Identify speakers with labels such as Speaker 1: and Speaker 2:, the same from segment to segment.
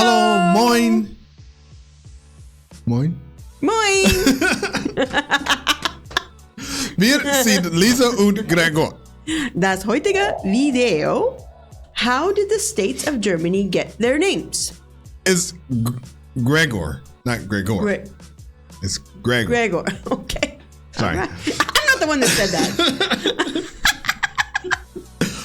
Speaker 1: Hallo, moin. Moin.
Speaker 2: Moin.
Speaker 1: Wir sind Lisa und Gregor.
Speaker 2: Das heutige Video. How did the states of Germany get their names?
Speaker 1: It's Gregor, not Gregor. It's Gregor.
Speaker 2: Gregor. Okay.
Speaker 1: Sorry.
Speaker 2: Right. I'm not the one that said that.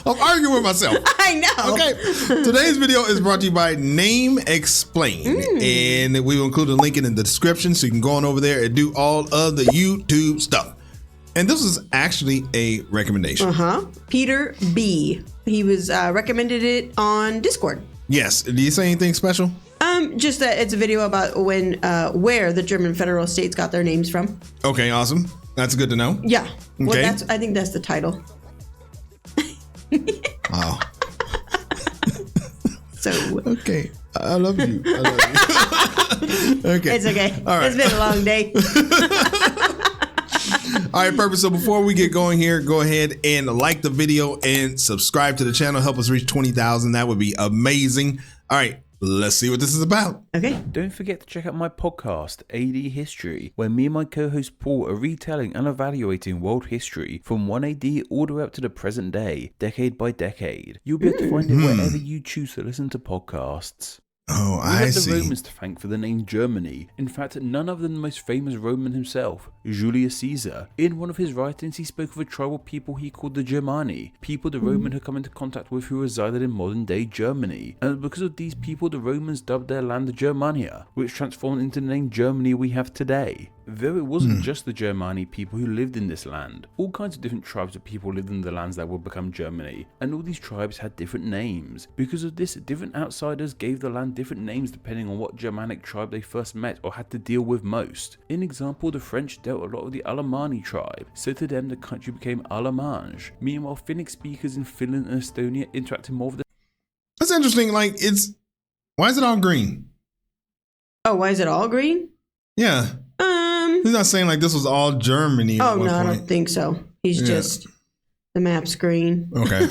Speaker 1: I'm arguing with myself.
Speaker 2: I know.
Speaker 1: Okay. Today's video is brought to you by Name Explained. And we will include a link in the description so you can go on over there and do all of the YouTube stuff. And this is actually a recommendation.
Speaker 2: Peter B. He was recommended it on Discord.
Speaker 1: Yes. Do you say anything special?
Speaker 2: Just that it's a video about where the German federal states got their names from.
Speaker 1: Okay, awesome. That's good to know.
Speaker 2: Yeah. Well,
Speaker 1: Okay.
Speaker 2: I think that's the title.
Speaker 1: Oh.
Speaker 2: So
Speaker 1: Okay. I love you. Okay.
Speaker 2: it's okay.
Speaker 1: All right.
Speaker 2: It's been a long day.
Speaker 1: All right, perfect. So before we get going here, go ahead and like the video and subscribe to the channel. Help us reach 20,000. That would be amazing. All right, let's see what this is about.
Speaker 2: Okay.
Speaker 3: Don't forget to check out my podcast, AD History, where me and my co-host Paul are retelling and evaluating world history from 1 AD all the way up to the present day, decade by decade. You'll be able to find it wherever you choose to listen to podcasts.
Speaker 1: Oh,
Speaker 3: We
Speaker 1: I
Speaker 3: have the
Speaker 1: see.
Speaker 3: Romans to thank for the name Germany. In fact, none other than the most famous Roman himself, Julius Caesar. In one of his writings, he spoke of a tribal people he called the Germani, people the Roman had come into contact with who resided in modern-day Germany. And because of these people, the Romans dubbed their land Germania, which transformed into the name Germany we have today. Though it wasn't just the Germani people who lived in this land. All kinds of different tribes of people lived in the lands that would become Germany, and all these tribes had different names. Because of this, different outsiders gave the land different names depending on what Germanic tribe they first met or had to deal with most. In example, the French dealt a lot with the Alemanni tribe, so to them the country became Allemagne. Meanwhile, Finnic speakers in Finland and Estonia interacted more with the
Speaker 1: That's interesting. Like, why is it all green?
Speaker 2: Oh, why is it all green?
Speaker 1: Yeah. He's not saying like this was all Germany at
Speaker 2: Oh
Speaker 1: one
Speaker 2: no, I
Speaker 1: point.
Speaker 2: don't think so. He's just the map's green.
Speaker 1: Okay.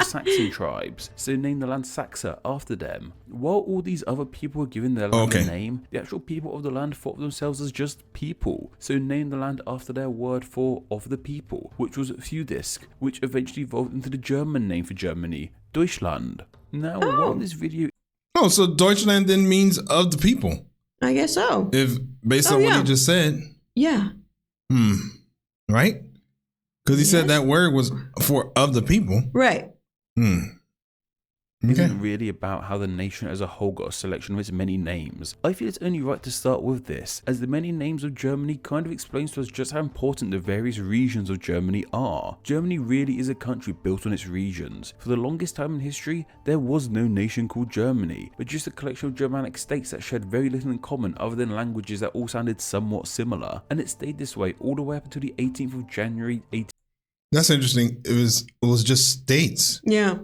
Speaker 3: Saxon tribes, so named the land Saxa after them. While all these other people were given their land a name, the actual people of the land thought of themselves as just people, so named the land after their word for of the people, which was Fudisk, which eventually evolved into the German name for Germany, Deutschland. Now, while this video
Speaker 1: Oh, so Deutschland then means of the people.
Speaker 2: I guess so.
Speaker 1: If based on what he just said.
Speaker 2: Yeah.
Speaker 1: Right? Because he said that word was for of the people.
Speaker 2: Right.
Speaker 3: isn't really about how the nation as a whole got a selection of its many names. I feel it's only right to start with this, as the many names of Germany kind of explains to us just how important the various regions of Germany are. Germany really is a country built on its regions. For the longest time in history, there was no nation called Germany, but just a collection of Germanic states that shared very little in common other than languages that all sounded somewhat similar, and it stayed this way all the way up until the 18th of January 18.
Speaker 1: That's interesting. It was just states.
Speaker 2: Yeah.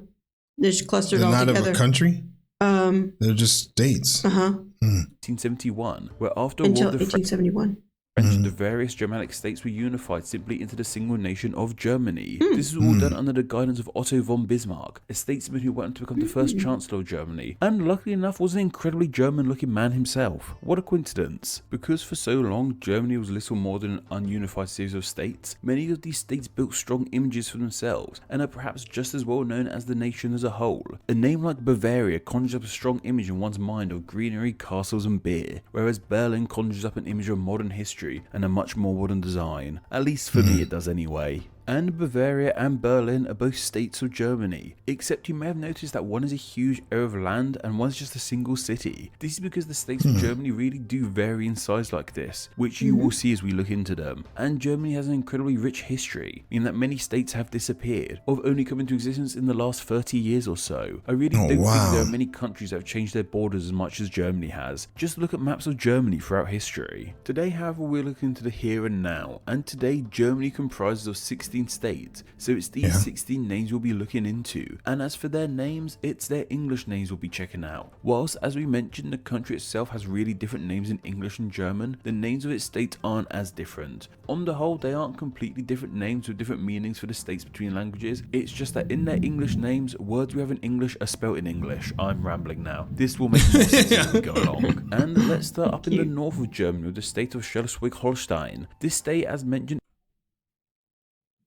Speaker 2: They're just clustered
Speaker 1: They're
Speaker 2: all
Speaker 1: not
Speaker 2: together.
Speaker 1: of a country. They're just states.
Speaker 3: 1871, where after
Speaker 2: Until
Speaker 3: War of the
Speaker 2: 1871.
Speaker 3: French, the various Germanic states were unified simply into the single nation of Germany. This was all done under the guidance of Otto von Bismarck, a statesman who went on to become the first Chancellor of Germany, and luckily enough was an incredibly German-looking man himself. What a coincidence. Because for so long, Germany was little more than an ununified series of states, many of these states built strong images for themselves, and are perhaps just as well known as the nation as a whole. A name like Bavaria conjures up a strong image in one's mind of greenery, castles and beer, whereas Berlin conjures up an image of modern history and a much more modern design. At least for me it does anyway. And Bavaria and Berlin are both states of Germany, except you may have noticed that one is a huge area of land and one's just a single city. This is because the states of Germany really do vary in size like this, which you will see as we look into them. And Germany has an incredibly rich history, meaning that many states have disappeared, or have only come into existence in the last 30 years or so. I really don't think there are many countries that have changed their borders as much as Germany has. Just look at maps of Germany throughout history. Today, however, we're looking into the here and now, and today Germany comprises of 60 16 states, so it's these 16 names we'll be looking into. And as for their names, it's their English names we'll be checking out. Whilst, as we mentioned, the country itself has really different names in English and German, the names of its states aren't as different. On the whole, they aren't completely different names with different meanings for the states between languages. It's just that in their English names, words we have in English are spelled in English. I'm rambling now. This will make more sense as we go along. And let's start up in the north of Germany with the state of Schleswig-Holstein. This state, as mentioned...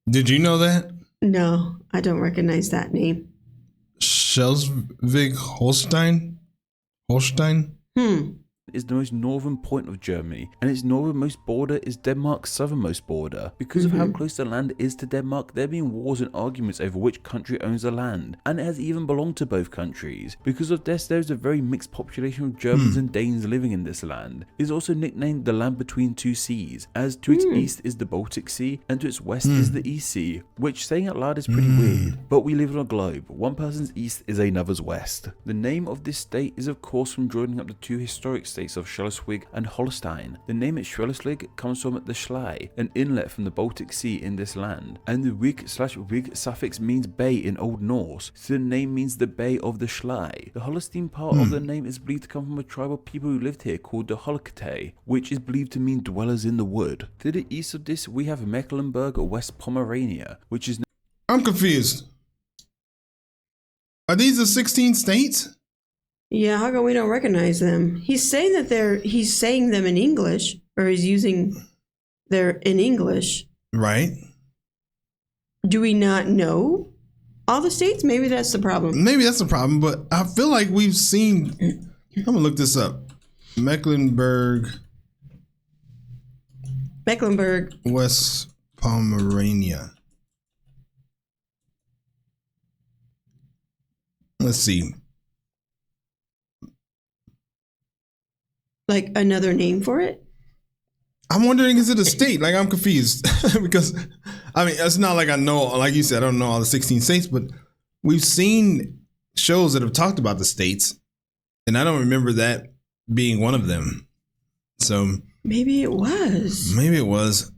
Speaker 1: Did you know that?
Speaker 2: No, I don't recognize that name.
Speaker 1: Schleswig-Holstein? Holstein?
Speaker 3: Is the most northern point of Germany, and its northernmost border is Denmark's southernmost border. Because of how close the land is to Denmark, there have been wars and arguments over which country owns the land, and it has even belonged to both countries. Because of this, there is a very mixed population of Germans and Danes living in this land. It is also nicknamed the land between two seas, as to its east is the Baltic Sea, and to its west is the East Sea, which saying out loud is pretty weird, but we live on a globe. One person's east is another's west. The name of this state is of course from joining up the two historic states of Schleswig and Holstein. The name at Schleswig comes from the Schlei, an inlet from the Baltic Sea in this land, and the wig/wig suffix means bay in Old Norse, so the name means the bay of the Schlei. The Holstein part of the name is believed to come from a tribe of people who lived here called the Holkte, which is believed to mean dwellers in the wood. To the east of this we have Mecklenburg or West Pomerania, which is...
Speaker 1: I'm confused. Are these the 16 states?
Speaker 2: Yeah, how come we don't recognize them? He's saying that he's saying them in English, or he's using they're in English.
Speaker 1: Right.
Speaker 2: Do we not know all the states? Maybe that's the problem.
Speaker 1: Maybe that's the problem, but I feel like we've seen... I'm going to look this up. Mecklenburg, West Pomerania. Let's see.
Speaker 2: Like another name for it?
Speaker 1: I'm wondering, is it a state? Like, I'm confused because, I mean, it's not like I know, like you said, I don't know all the 16 states, but we've seen shows that have talked about the states, and I don't remember that being one of them. So
Speaker 2: maybe it was.
Speaker 1: Maybe it was,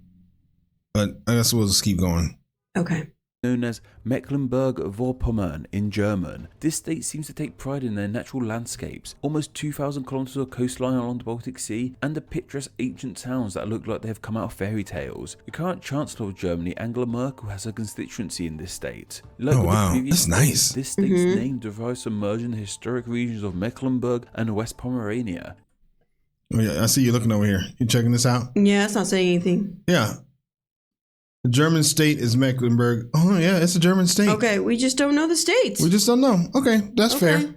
Speaker 1: but I guess we'll just keep going.
Speaker 2: Okay.
Speaker 3: Known as Mecklenburg-Vorpommern in German. This state seems to take pride in their natural landscapes, almost 2,000 kilometers of coastline along the Baltic Sea, and the picturesque ancient towns that look like they have come out of fairy tales. The current Chancellor of Germany, Angela Merkel, has her constituency in this state. Like
Speaker 1: that's nice.
Speaker 3: This state's name derives from merging the historic regions of Mecklenburg and West Pomerania.
Speaker 1: Oh, yeah, I see you looking over here. You checking this out?
Speaker 2: Yeah, it's not saying anything.
Speaker 1: Yeah. The German state is Mecklenburg. Oh, yeah, it's a German state.
Speaker 2: Okay, we just don't know the states.
Speaker 1: We just don't know. Okay, that's fair.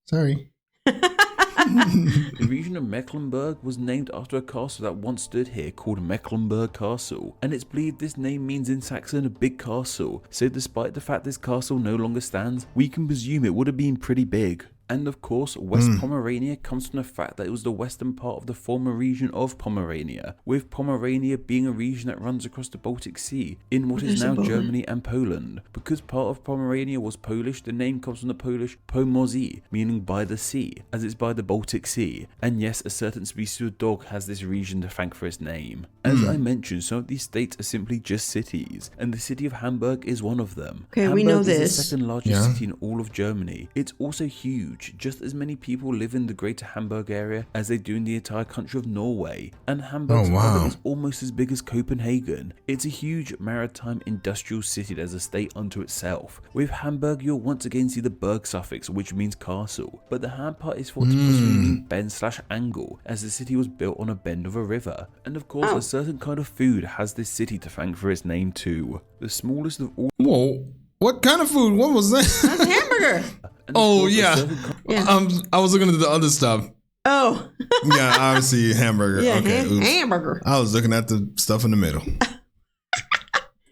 Speaker 1: Sorry.
Speaker 3: The region of Mecklenburg was named after a castle that once stood here called Mecklenburg Castle, and it's believed this name means in Saxon a big castle, so despite the fact this castle no longer stands, we can presume it would have been pretty big. And of course, West Pomerania comes from the fact that it was the western part of the former region of Pomerania, with Pomerania being a region that runs across the Baltic Sea in what is now Germany and Poland. Because part of Pomerania was Polish, the name comes from the Polish pomorzie, meaning by the sea, as it's by the Baltic Sea. And yes, a certain species of dog has this region to thank for its name. As I mentioned, some of these states are simply just cities, and the city of Hamburg is one of them.
Speaker 2: Okay,
Speaker 3: Hamburg
Speaker 2: we know
Speaker 3: is
Speaker 2: this.
Speaker 3: the second largest city in all of Germany. It's also huge. Just as many people live in the greater Hamburg area as they do in the entire country of Norway, and Hamburg's island is almost as big as Copenhagen. It's a huge maritime industrial city that has a state unto itself. With Hamburg, you'll once again see the Berg suffix, which means castle, but the Ham part is thought to possibly mean bend/angle, as the city was built on a bend of a river. And of course, a certain kind of food has this city to thank for its name too. The smallest of all...
Speaker 1: Whoa, what kind of food? What was that?
Speaker 2: That's hamburger.
Speaker 1: Oh, yeah. I was looking at the other stuff.
Speaker 2: Oh.
Speaker 1: Yeah, obviously hamburger.
Speaker 2: Yeah,
Speaker 1: okay,
Speaker 2: hamburger.
Speaker 1: I was looking at the stuff in the middle.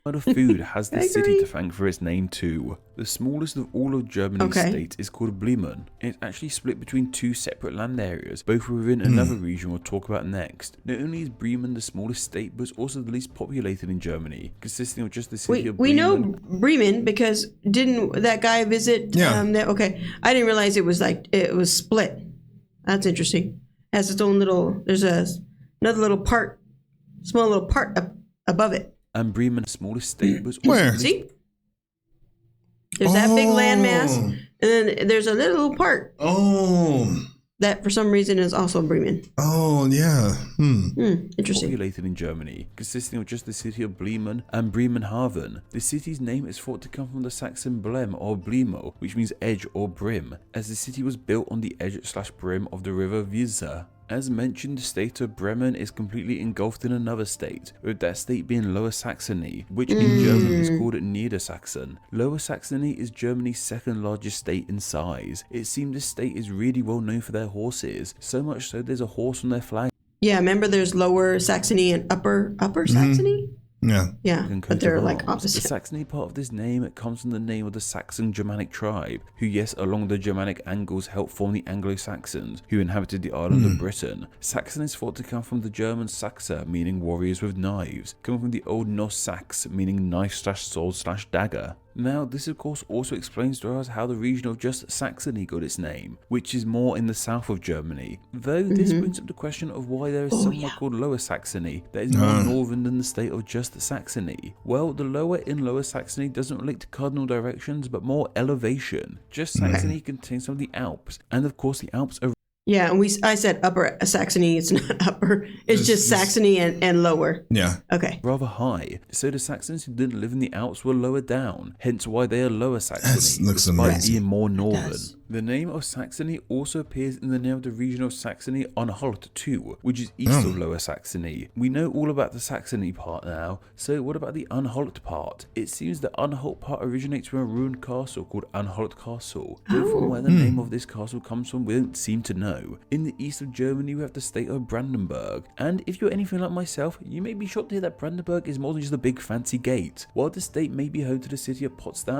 Speaker 3: What kind of food has this city to thank for its name too? The smallest of all of Germany's states is called Bremen. It's actually split between two separate land areas, both within another region we'll talk about next. Not only is Bremen the smallest state, but it's also the least populated in Germany, consisting of just the city of Bremen.
Speaker 2: We know Bremen because didn't that guy visit?
Speaker 1: Yeah.
Speaker 2: I didn't realize it was split. That's interesting. It has its own little. There's another little part, small little part above it.
Speaker 3: and Bremen, the smallest state, was also
Speaker 1: Where?
Speaker 2: See? There's that big landmass,
Speaker 1: Oh.
Speaker 2: and then there's a little part
Speaker 1: Oh.
Speaker 2: that for some reason is also Bremen.
Speaker 1: Oh, yeah.
Speaker 2: Interesting.
Speaker 3: populated in Germany, consisting of just the city of Bremen and Bremenhaven. The city's name is thought to come from the Saxon blem or blemo, which means edge or brim, as the city was built on the edge/brim of the river Weser. As mentioned, the state of Bremen is completely engulfed in another state, with that state being Lower Saxony, which in German is called Niedersachsen. Lower Saxony is Germany's second largest state in size. It seems this state is really well known for their horses, so much so there's a horse on their flag.
Speaker 2: Yeah, remember there's Lower Saxony and Upper Saxony?
Speaker 1: Yeah.
Speaker 2: Yeah,
Speaker 3: And
Speaker 2: but
Speaker 3: coat
Speaker 2: they're
Speaker 3: of
Speaker 2: like
Speaker 3: arms. The
Speaker 2: opposite.
Speaker 3: Saxony part of this name comes from the name of the Saxon Germanic tribe, who yes, along the Germanic angles helped form the Anglo-Saxons, who inhabited the island of Britain. Saxon is thought to come from the German Saxa, meaning warriors with knives, coming from the Old Norse Sax, meaning knife/sword/dagger. Now, this of course also explains to us how the region of just Saxony got its name, which is more in the south of Germany. Though this brings up the question of why there is somewhere called Lower Saxony that is more northern than the state of just Saxony. Well, the lower in Lower Saxony doesn't relate to cardinal directions, but more elevation. Just Saxony contains some of the Alps, and of course the Alps are
Speaker 2: Yeah, and I said Upper Saxony. It's not Upper. It's just Saxony and Lower.
Speaker 1: Yeah.
Speaker 2: Okay.
Speaker 3: rather high, so the Saxons who didn't live in the Alps were lower down, hence why they are Lower Saxony,
Speaker 1: looks
Speaker 3: despite
Speaker 1: amazing.
Speaker 3: being more northern.
Speaker 2: does.
Speaker 3: The name of Saxony also appears in the name of the region of Saxony-Anhalt too, which is east of Lower Saxony. We know all about the Saxony part now, so what about the Anhalt part? It seems the Anhalt part originates from a ruined castle called Anhalt Castle, though from where the name of this castle comes from we don't seem to know. In the east of Germany we have the state of Brandenburg, and if you're anything like myself, you may be shocked to hear that Brandenburg is more than just a big fancy gate. While the state may be home to the city of Potsdam,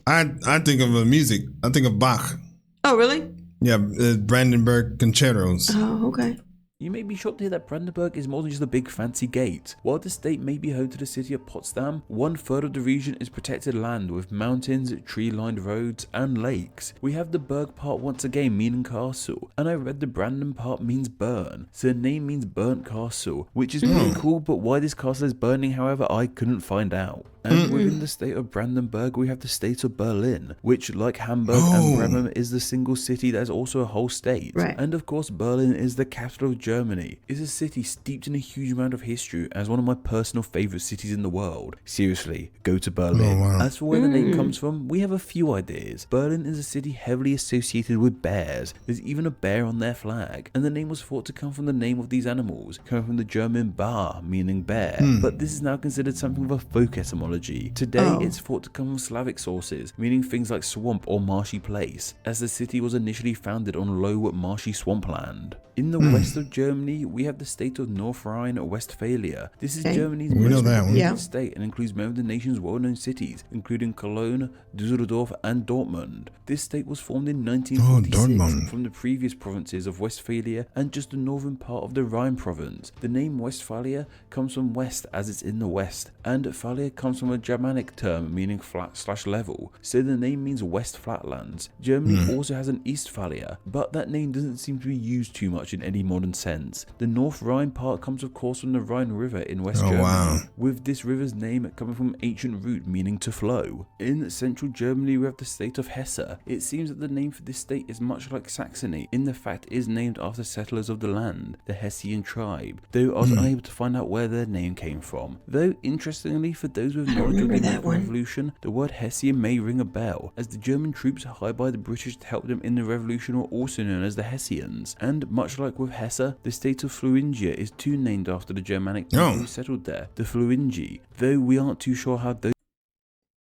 Speaker 1: I think of music. I think of Bach.
Speaker 2: Oh, really?
Speaker 1: Yeah, Brandenburg concertos.
Speaker 2: Oh, okay.
Speaker 3: you may be shocked to hear that Brandenburg is more than just a big fancy gate. While the state may be home to the city of Potsdam, 1/3 of the region is protected land with mountains, tree-lined roads, and lakes. We have the Berg part once again meaning castle, and I read the Branden part means burn, so the name means burnt castle, which is pretty cool, but why this castle is burning, however, I couldn't find out. And within the state of Brandenburg, we have the state of Berlin, which, like Hamburg and Bremen, is the single city that is also a whole state.
Speaker 2: Right.
Speaker 3: And of course, Berlin is the capital of Germany. It's a city steeped in a huge amount of history, as one of my personal favourite cities in the world. Seriously, go to Berlin.
Speaker 1: Oh, wow.
Speaker 3: As for where the name comes from, we have a few ideas. Berlin is a city heavily associated with bears. There's even a bear on their flag, and the name was thought to come from the name of these animals, coming from the German Bar, meaning bear. But this is now considered something of a folk etymology. Today, it's thought to come from Slavic sources, meaning things like swamp or marshy place, as the city was initially founded on low marshy swampland. In the west of Germany, we have the state of North Rhine-Westphalia. This is Germany's
Speaker 1: We know
Speaker 3: most
Speaker 1: that one.
Speaker 2: Yeah.
Speaker 3: populated state and includes many of the nation's well-known cities, including Cologne, Düsseldorf, and Dortmund. This state was formed in 1946
Speaker 1: Dortmund.
Speaker 3: from the previous provinces of Westphalia and just the northern part of the Rhine province. The name Westphalia comes from west as it's in the west, and Phalia comes from a Germanic term meaning flat/level, so the name means West Flatlands. Germany also has an Eastphalia, but that name doesn't seem to be used too much in any modern sense. The North Rhine part comes of course from the Rhine River in West Germany,
Speaker 1: wow.
Speaker 3: with this river's name coming from ancient root meaning to flow. In central Germany we have the state of Hesse. It seems that the name for this state is much like Saxony, in the fact it is named after settlers of the land, the Hessian tribe, though I was unable to find out where their name came from. Though interestingly, for those with knowledge of the American Revolution, the word Hessian may ring a bell, as the German troops hired by the British to help them in the revolution were also known as the Hessians, and much like with Hesse, the state of Thuringia is too named after the Germanic people who settled there, the Thuringi, though we aren't too sure how those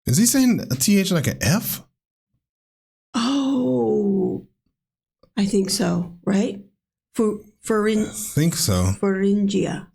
Speaker 1: Is he saying a TH like an F?
Speaker 2: Oh, I think so, right?
Speaker 1: Think so.
Speaker 2: Thuringia.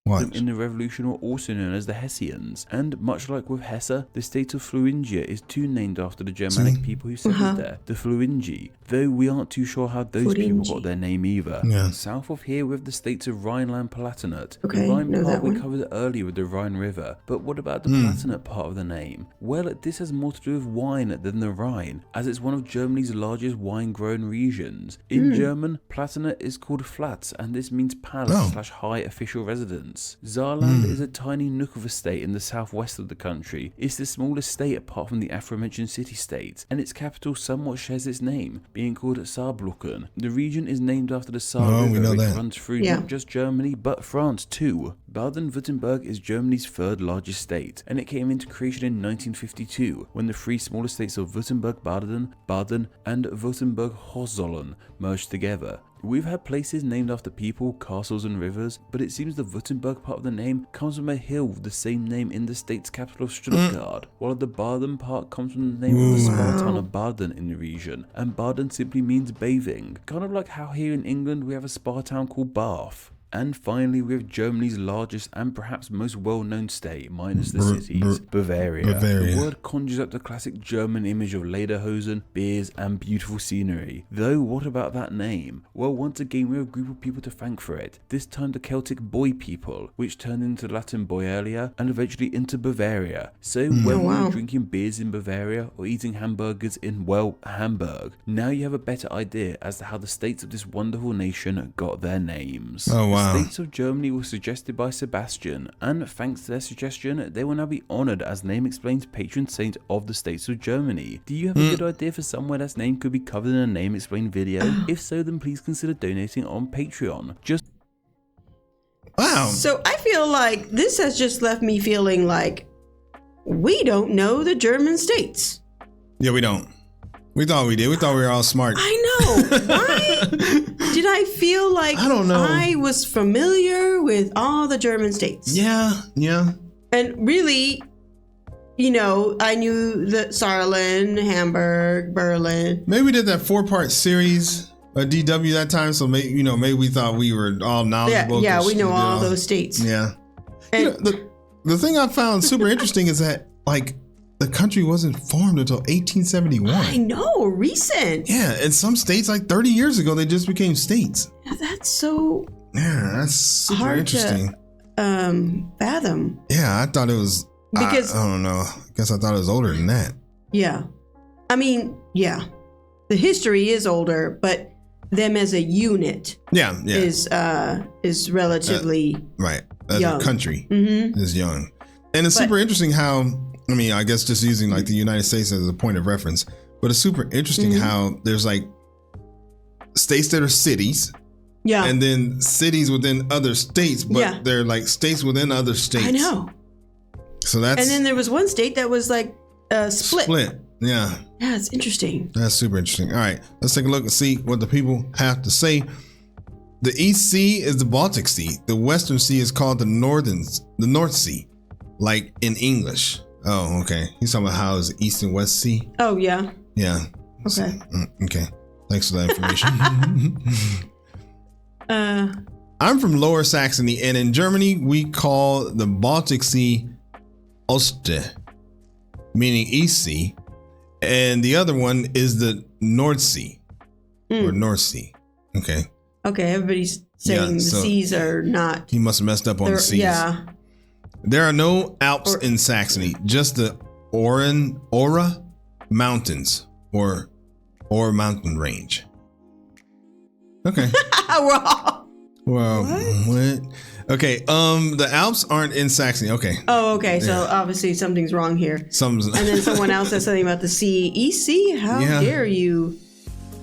Speaker 1: Watch.
Speaker 3: in the revolution were also known as the Hessians, and much like with Hesse, the state of Thuringia is too named after the Germanic people who settled there, the Thuringi, though we aren't too sure how those people got their name either.
Speaker 1: Yeah.
Speaker 3: South of here we have the states of Rhineland-Palatinate.
Speaker 2: Okay,
Speaker 3: The Rhine
Speaker 2: know
Speaker 3: part
Speaker 2: that
Speaker 3: we
Speaker 2: one.
Speaker 3: covered earlier with the Rhine River, but what about the Palatinate part of the name? Well, this has more to do with wine than the Rhine, as it's one of Germany's largest wine-grown regions. In German, Palatinate is called Platz, and this means palace/high official residence. Kunz. Saarland is a tiny nook of a state in the southwest of the country. It's the smallest state apart from the aforementioned city-states, and its capital somewhat shares its name, being called Saarbrücken. The region is named after the Saar River, which runs through not just Germany, but France too. Baden-Württemberg is Germany's third largest state, and it came into creation in 1952, when the three smaller states of Württemberg-Baden, Baden, and Württemberg-Hohenzollern merged together. We've had places named after people, castles and rivers, but it seems the Württemberg part of the name comes from a hill with the same name in the state's capital of Stuttgart, while the Baden part comes from the name of the small town of Baden in the region, and Baden simply means bathing, kind of like how here in England we have a spa town called Bath. And finally, we have Germany's largest and perhaps most well-known state, minus the cities, Bavaria. The word conjures up the classic German image of lederhosen, beers, and beautiful scenery. Though, what about that name? Well, once again, we have a group of people to thank for it. This time the Celtic boy people, which turned into Latin boeria, and eventually into Bavaria. So, when we were drinking beers in Bavaria, or eating hamburgers in, well, Hamburg, now you have a better idea as to how the states of this wonderful nation got their names.
Speaker 1: Oh, wow.
Speaker 3: The states of Germany were suggested by Sebastian, and thanks to their suggestion, they will now be honoured as Name Explained's patron saint of the states of Germany. Do you have a good idea for somewhere that's name could be covered in a Name Explained video? If so, then please consider donating on Patreon.
Speaker 1: Wow.
Speaker 2: So I feel like this has just left me feeling like we don't know the German states.
Speaker 1: Yeah, we don't. We thought we did. We thought we were all smart.
Speaker 2: I know. Why did I feel like
Speaker 1: I don't know.
Speaker 2: I was familiar with all the German states?
Speaker 1: Yeah.
Speaker 2: And really, I knew that Saarland, Hamburg, Berlin.
Speaker 1: Maybe we did that 4-part series of DW that time, so maybe we thought we were all knowledgeable.
Speaker 2: Yeah, we know all those states.
Speaker 1: Yeah. And the thing I found super interesting is that the country wasn't formed until 1871.
Speaker 2: I know, recent.
Speaker 1: Yeah, and some states 30 years ago they just became states.
Speaker 2: Yeah, that's so.
Speaker 1: Yeah, that's super
Speaker 2: hard
Speaker 1: interesting.
Speaker 2: To fathom.
Speaker 1: Yeah, I thought it was.
Speaker 2: Because
Speaker 1: I don't know. I guess I thought it was older than that.
Speaker 2: Yeah, I mean, yeah, the history is older, but them as a unit. Is relatively
Speaker 1: right as
Speaker 2: young.
Speaker 1: A country is young, and it's super interesting how. I mean, I guess just using the United States as a point of reference, but it's super interesting how there's states that are cities, and then cities within other states, but they're states within other states.
Speaker 2: I know.
Speaker 1: So that's. And
Speaker 2: then there was one state that was split.
Speaker 1: Yeah.
Speaker 2: Yeah, it's interesting.
Speaker 1: That's super interesting. All right, let's take a look and see what the people have to say. The East Sea is the Baltic Sea. The Western Sea is called the North Sea, like in English. Oh, okay. He's talking about how is the East and West Sea?
Speaker 2: Oh, yeah.
Speaker 1: Yeah.
Speaker 2: Okay.
Speaker 1: Okay. Thanks for that information. I'm from Lower Saxony, and in Germany, we call the Baltic Sea Oste, meaning East Sea, and the other one is the North Sea, or North Sea. Okay.
Speaker 2: Okay, everybody's saying the seas are not.
Speaker 1: He must have messed up on the seas.
Speaker 2: Yeah.
Speaker 1: There are no Alps in Saxony, just the Ora Mountains or mountain range. Okay. Well, what? Okay. The Alps aren't in Saxony. Okay.
Speaker 2: Oh, okay. So obviously something's wrong here. And then someone else said something about the sea. East Sea? How dare you?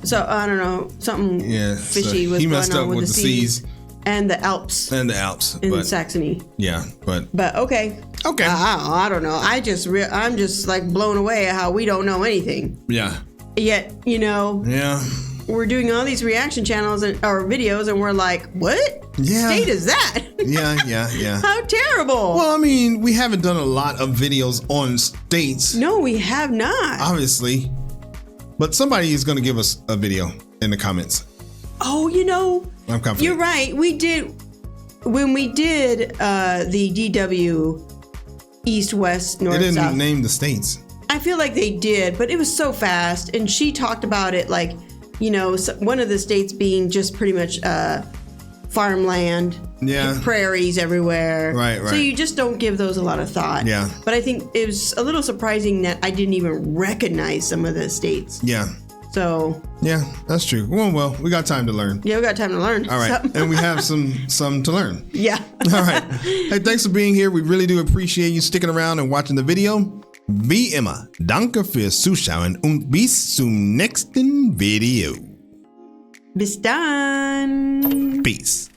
Speaker 2: So I don't know. Something fishy was going on with the seas. And the Alps. In Saxony.
Speaker 1: Yeah, but
Speaker 2: okay.
Speaker 1: Okay.
Speaker 2: I don't know. I'm just blown away at how we don't know anything.
Speaker 1: Yeah.
Speaker 2: Yet,
Speaker 1: Yeah.
Speaker 2: We're doing all these reaction channels or videos, and we're like, what state is that?
Speaker 1: Yeah.
Speaker 2: How terrible.
Speaker 1: Well, I mean, we haven't done a lot of videos on states.
Speaker 2: No, we have not.
Speaker 1: Obviously. But somebody is going to give us a video in the comments.
Speaker 2: Oh,
Speaker 1: I'm confident.
Speaker 2: You're right. We did, when we did the DW East, West, North,
Speaker 1: South. They didn't
Speaker 2: South,
Speaker 1: name the states.
Speaker 2: I feel like they did, but it was so fast. And she talked about it one of the states being just pretty much farmland.
Speaker 1: Yeah.
Speaker 2: Prairies everywhere.
Speaker 1: Right.
Speaker 2: So you just don't give those a lot of thought.
Speaker 1: Yeah.
Speaker 2: But I think it was a little surprising that I didn't even recognize some of the states.
Speaker 1: Yeah.
Speaker 2: So
Speaker 1: yeah, that's true. Well, we got time to learn.
Speaker 2: Yeah, we got time to learn.
Speaker 1: All right, and we have some to learn.
Speaker 2: Yeah.
Speaker 1: All right. Hey, thanks for being here. We really do appreciate you sticking around and watching the video. Wie immer, danke fürs Zuschauen und bis zum nächsten Video.
Speaker 2: Bis dann.
Speaker 1: Peace.